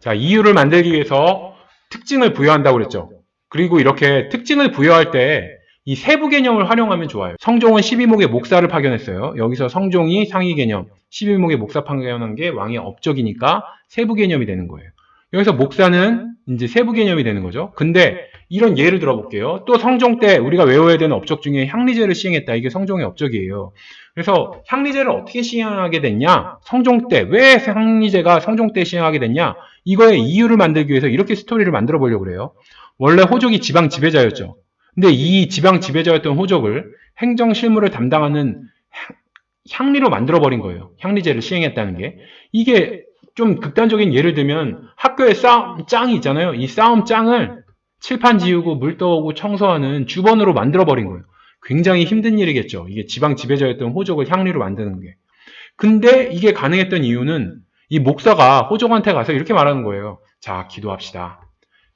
자, 이유를 만들기 위해서 특징을 부여한다고 그랬죠. 그리고 이렇게 특징을 부여할 때 이 세부 개념을 활용하면 좋아요. 성종은 12목의 목사를 파견했어요. 여기서 성종이 상위 개념, 12목의 목사 파견한 게 왕의 업적이니까 세부 개념이 되는 거예요. 여기서 목사는 이제 세부 개념이 되는 거죠. 근데 이런 예를 들어볼게요. 또 성종 때 우리가 외워야 되는 업적 중에 향리제를 시행했다. 이게 성종의 업적이에요. 그래서 향리제를 어떻게 시행하게 됐냐? 성종 때 왜 향리제가 성종 때 시행하게 됐냐? 이거의 이유를 만들기 위해서 이렇게 스토리를 만들어 보려고 그래요. 원래 호족이 지방 지배자였죠. 근데 이 지방 지배자였던 호족을 행정 실무를 담당하는 향리로 만들어 버린 거예요. 향리제를 시행했다는 게. 이게 좀 극단적인 예를 들면 학교에 싸움 짱이 있잖아요. 이 싸움 짱을 칠판 지우고 물 떠오고 청소하는 주번으로 만들어 버린 거예요. 굉장히 힘든 일이겠죠. 이게 지방 지배자였던 호족을 향리로 만드는 게. 근데 이게 가능했던 이유는 이 목사가 호족한테 가서 이렇게 말하는 거예요. 자, 기도합시다.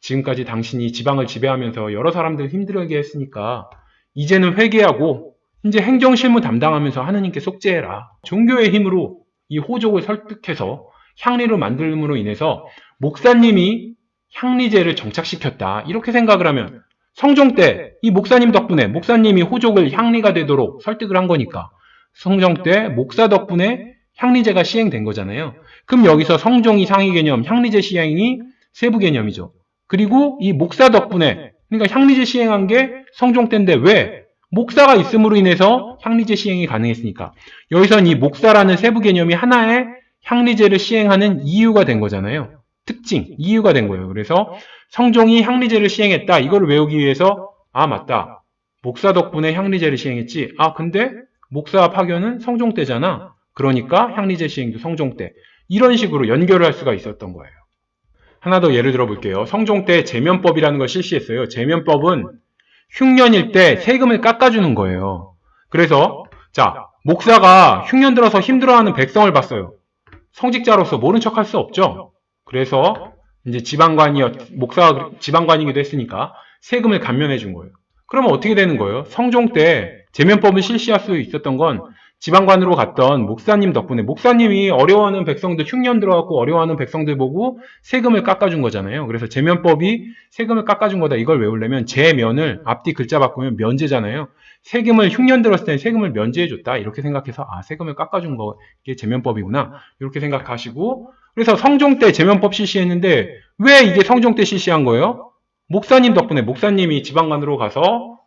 지금까지 당신이 지방을 지배하면서 여러 사람들 힘들게 했으니까 이제는 회개하고 이제 행정실무 담당하면서 하느님께 속죄해라. 종교의 힘으로 이 호족을 설득해서 향리로 만들므로 인해서 목사님이 향리제를 정착시켰다. 이렇게 생각을 하면 성종 때 이 목사님 덕분에 목사님이 호족을 향리가 되도록 설득을 한 거니까 성종 때 목사 덕분에 향리제가 시행된 거잖아요. 그럼 여기서 성종이 상위 개념, 향리제 시행이 세부 개념이죠. 그리고 이 목사 덕분에 그러니까 향리제 시행한 게 성종 때인데 왜? 목사가 있음으로 인해서 향리제 시행이 가능했으니까. 여기선 이 목사라는 세부 개념이 하나의 향리제를 시행하는 이유가 된 거잖아요. 특징, 이유가 된 거예요. 그래서 성종이 향리제를 시행했다. 이걸 외우기 위해서 아 맞다. 목사 덕분에 향리제를 시행했지. 아 근데 목사 파견은 성종 때잖아. 그러니까 향리제 시행도 성종 때. 이런 식으로 연결을 할 수가 있었던 거예요. 하나 더 예를 들어 볼게요. 성종 때 제면법이라는 걸 실시했어요. 제면법은 흉년일 때 세금을 깎아주는 거예요. 그래서 자 목사가 흉년 들어서 힘들어하는 백성을 봤어요. 성직자로서 모른 척 할 수 없죠. 그래서 이제 목사가 지방관이기도 했으니까 세금을 감면해 준 거예요. 그러면 어떻게 되는 거예요? 성종 때 제면법을 실시할 수 있었던 건 지방관으로 갔던 목사님 덕분에 목사님이 어려워하는 백성들 흉년 들어갖고 어려워하는 백성들 보고 세금을 깎아준 거잖아요. 그래서 제면법이 세금을 깎아준 거다. 이걸 외우려면 제면을 앞뒤 글자 바꾸면 면제잖아요. 세금을 흉년 들었을 때 세금을 면제해줬다. 이렇게 생각해서 아 세금을 깎아준 게 제면법이구나. 이렇게 생각하시고 그래서 성종 때 제면법 실시했는데 왜 이게 성종 때 실시한 거예요? 목사님 덕분에 목사님이 지방관으로 가서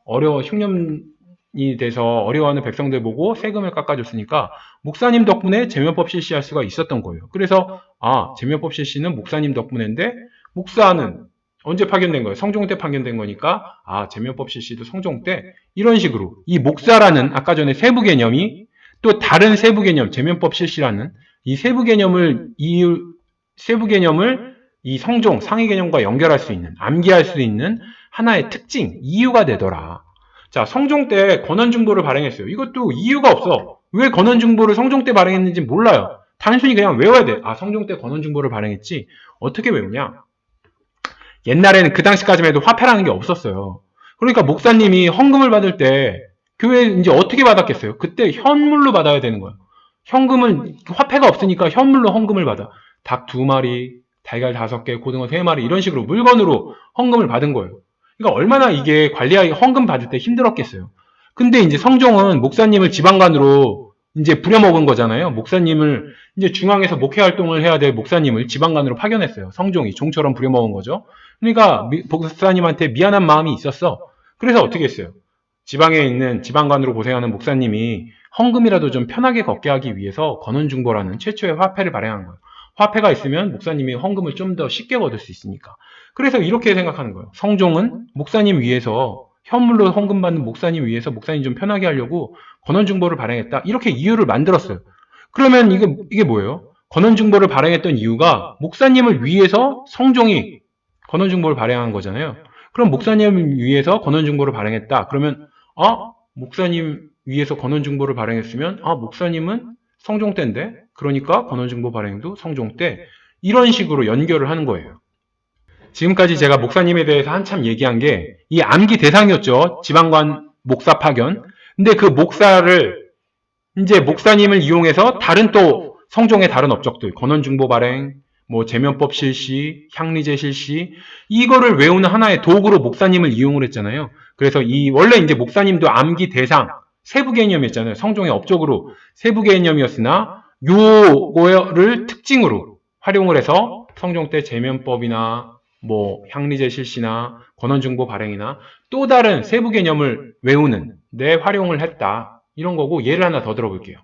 흉년이 돼서 어려워하는 백성들 보고 세금을 깎아줬으니까 목사님 덕분에 제면법 실시할 수가 있었던 거예요. 그래서 아 제면법 실시는 목사님 덕분인데 목사는 언제 파견된 거예요? 성종 때 파견된 거니까 아 제면법 실시도 성종 때 이런 식으로 이 목사라는 아까 전에 세부 개념이 또 다른 세부 개념 제면법 실시라는 이 세부 개념을 이 성종 상위 개념과 연결할 수 있는 암기할 수 있는 하나의 특징 이유가 되더라. 자 성종 때 권한중보를 발행했어요. 이것도 이유가 없어. 왜 권한중보를 성종 때 발행했는지 몰라요. 단순히 그냥 외워야 돼. 아 성종 때 권한중보를 발행했지. 어떻게 외우냐? 옛날에는 그 당시까지만 해도 화폐라는 게 없었어요. 그러니까 목사님이 헌금을 받을 때 교회 이제 어떻게 받았겠어요? 그때 현물로 받아야 되는 거예요. 현금은 화폐가 없으니까 현물로 헌금을 받아. 닭 2마리, 달걀 5개, 고등어 3마리 이런 식으로 물건으로 헌금을 받은 거예요. 그러니까 얼마나 이게 관리하기 헌금 받을 때 힘들었겠어요. 근데 이제 성종은 목사님을 지방관으로 이제 부려먹은 거잖아요. 목사님을 이제 중앙에서 목회 활동을 해야 될 목사님을 지방관으로 파견했어요. 성종이 종처럼 부려먹은 거죠. 그러니까 목사님한테 미안한 마음이 있었어. 그래서 어떻게 했어요? 지방에 있는 지방관으로 고생하는 목사님이 헌금이라도 좀 편하게 걷게 하기 위해서 권원중보라는 최초의 화폐를 발행한 거예요. 화폐가 있으면 목사님이 헌금을 좀 더 쉽게 거둘 수 있으니까. 그래서 이렇게 생각하는 거예요. 성종은 목사님 위해서 현물로 헌금 받는 목사님 위해서 목사님 좀 편하게 하려고 권원중보를 발행했다. 이렇게 이유를 만들었어요. 그러면 이게 뭐예요? 권원중보를 발행했던 이유가 목사님을 위해서 성종이 권원중보를 발행한 거잖아요. 그럼 목사님을 위해서 권원중보를 발행했다. 그러면 목사님 위해서 권원중보를 발행했으면 목사님은 성종 때인데 그러니까 권원중보 발행도 성종 때 이런 식으로 연결을 하는 거예요. 지금까지 제가 목사님에 대해서 한참 얘기한 게 이 암기 대상이었죠. 지방관 목사 파견. 근데 그 목사를 이제 목사님을 이용해서 다른 또 성종의 다른 업적들 권원중보 발행 뭐 제면법 실시, 향리제 실시, 이거를 외우는 하나의 도구로 목사님을 이용을 했잖아요. 그래서 원래 이제 목사님도 암기 대상, 세부 개념이었잖아요. 성종의 업적으로 세부 개념이었으나, 요거를 특징으로 활용을 해서 성종 때 제면법이나 뭐 향리제 실시나 권원중보 발행이나 또 다른 세부 개념을 외우는 데 활용을 했다. 이런 거고, 예를 하나 더 들어볼게요.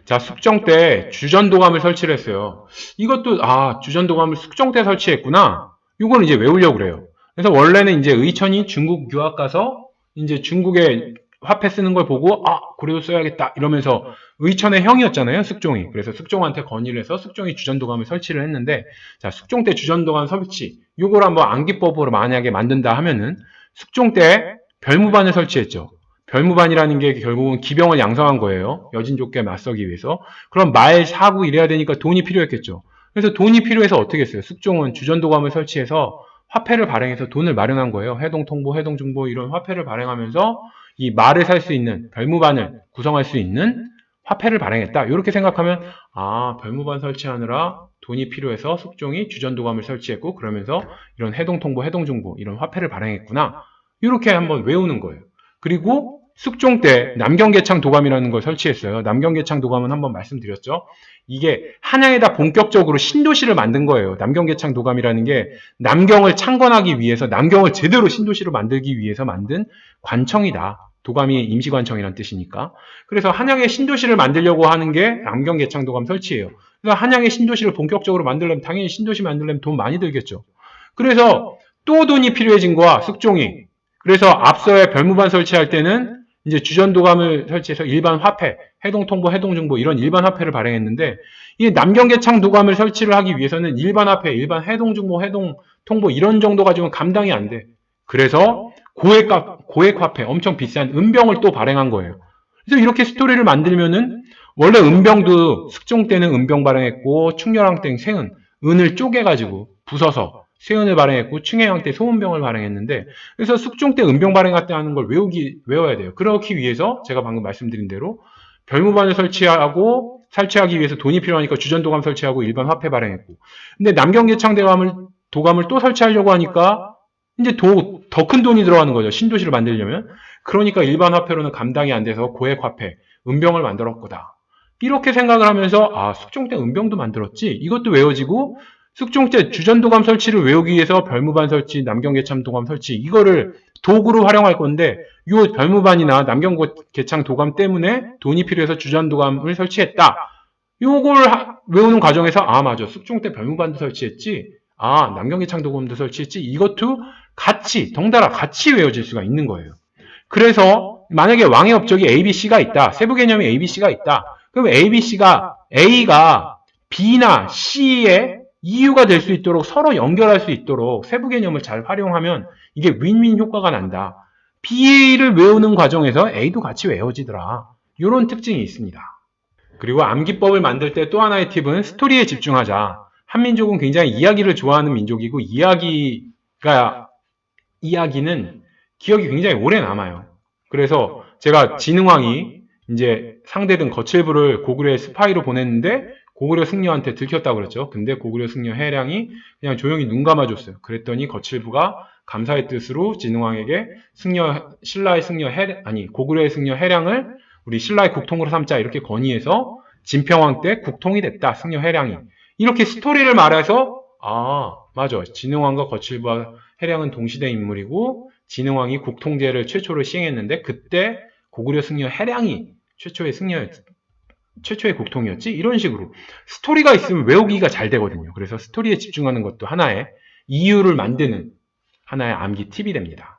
자, 숙종 때 주전도감을 설치를 했어요. 이것도, 주전도감을 숙종 때 설치했구나. 이걸 이제 외우려고 그래요. 그래서 원래는 이제 의천이 중국 유학 가서 이제 중국에 화폐 쓰는 걸 보고, 고려도 써야겠다. 이러면서 의천의 형이었잖아요, 숙종이. 그래서 숙종한테 건의를 해서 숙종이 주전도감을 설치를 했는데, 자, 숙종 때 주전도감 설치. 이걸 한번 암기법으로 만약에 만든다 하면은, 숙종 때 별무반을 설치했죠. 별무반이라는 게 결국은 기병을 양성한 거예요. 여진족께 맞서기 위해서. 그럼 말, 사구 이래야 되니까 돈이 필요했겠죠. 그래서 돈이 필요해서 어떻게 했어요? 숙종은 주전도감을 설치해서 화폐를 발행해서 돈을 마련한 거예요. 해동통보, 해동중보 이런 화폐를 발행하면서 이 말을 살 수 있는 별무반을 구성할 수 있는 화폐를 발행했다. 이렇게 생각하면 별무반 설치하느라 돈이 필요해서 숙종이 주전도감을 설치했고 그러면서 이런 해동통보, 해동중보 이런 화폐를 발행했구나. 이렇게 한번 외우는 거예요. 그리고 숙종 때 남경계창 도감이라는 걸 설치했어요. 남경계창 도감은 한번 말씀드렸죠. 이게 한양에다 본격적으로 신도시를 만든 거예요. 남경계창 도감이라는 게 남경을 창건하기 위해서, 남경을 제대로 신도시로 만들기 위해서 만든 관청이다. 도감이 임시관청이란 뜻이니까. 그래서 한양에 신도시를 만들려고 하는 게 남경계창 도감 설치예요. 그래서 한양에 신도시를 본격적으로 만들려면 당연히 신도시 만들려면 돈 많이 들겠죠. 그래서 또 돈이 필요해진 거야, 숙종이. 그래서 앞서의 별무반 설치할 때는 이제 주전도감을 설치해서 일반 화폐, 해동통보, 해동중보 이런 일반 화폐를 발행했는데 이 남경계창 도감을 설치를 하기 위해서는 일반 화폐, 일반 해동중보, 해동통보 이런 정도 가지고는 감당이 안 돼. 그래서 고액 화폐, 엄청 비싼 은병을 또 발행한 거예요. 그래서 이렇게 스토리를 만들면은 원래 은병도 숙종 때는 은병 발행했고 충렬왕 때 새은, 은을 쪼개가지고 부숴서 세은을 발행했고 충혜왕 때 소은병을 발행했는데 그래서 숙종 때 은병 발행할 때 하는 걸 외워야 돼요. 그렇기 위해서 제가 방금 말씀드린 대로 별무반을 설치하기 위해서 돈이 필요하니까 주전도감 설치하고 일반 화폐 발행했고 근데 남경계창 도감을 또 설치하려고 하니까 이제 더 큰 돈이 들어가는 거죠. 신도시를 만들려면. 그러니까 일반 화폐로는 감당이 안 돼서 고액 화폐, 은병을 만들었 거다. 이렇게 생각을 하면서 숙종 때 은병도 만들었지. 이것도 외워지고 숙종 때 주전도감 설치를 외우기 위해서 별무반 설치, 남경계창 도감 설치 이거를 도구로 활용할 건데 이 별무반이나 남경계창 도감 때문에 돈이 필요해서 주전도감을 설치했다. 요걸 외우는 과정에서 맞아. 숙종 때 별무반도 설치했지. 남경계창 도감도 설치했지. 이것도 덩달아 같이 외워질 수가 있는 거예요. 그래서 만약에 왕의 업적이 A, B, C가 있다. 세부 개념이 A, B, C가 있다. 그럼 A가 B나 C의 이유가 될 수 있도록 서로 연결할 수 있도록 세부 개념을 잘 활용하면 이게 윈윈 효과가 난다. B를 외우는 과정에서 A도 같이 외워지더라. 이런 특징이 있습니다. 그리고 암기법을 만들 때 또 하나의 팁은 스토리에 집중하자. 한민족은 굉장히 이야기를 좋아하는 민족이고 이야기는 기억이 굉장히 오래 남아요. 그래서 제가 진흥왕이 이제 상대든 거칠부를 고구려의 스파이로 보냈는데 고구려 승려한테 들켰다고 그랬죠. 근데 고구려 승려 해량이 그냥 조용히 눈 감아줬어요. 그랬더니 거칠부가 감사의 뜻으로 진흥왕에게 고구려의 승려 해량을 우리 신라의 국통으로 삼자 이렇게 건의해서 진평왕 때 국통이 됐다. 승려 해량이. 이렇게 스토리를 말해서 맞아. 진흥왕과 거칠부와 해량은 동시대 인물이고 진흥왕이 국통제를 최초로 시행했는데 그때 고구려 승려 해량이 최초의 국통이었지? 이런 식으로 스토리가 있으면 외우기가 잘 되거든요. 그래서 스토리에 집중하는 것도 하나의 이유를 만드는 하나의 암기 팁이 됩니다.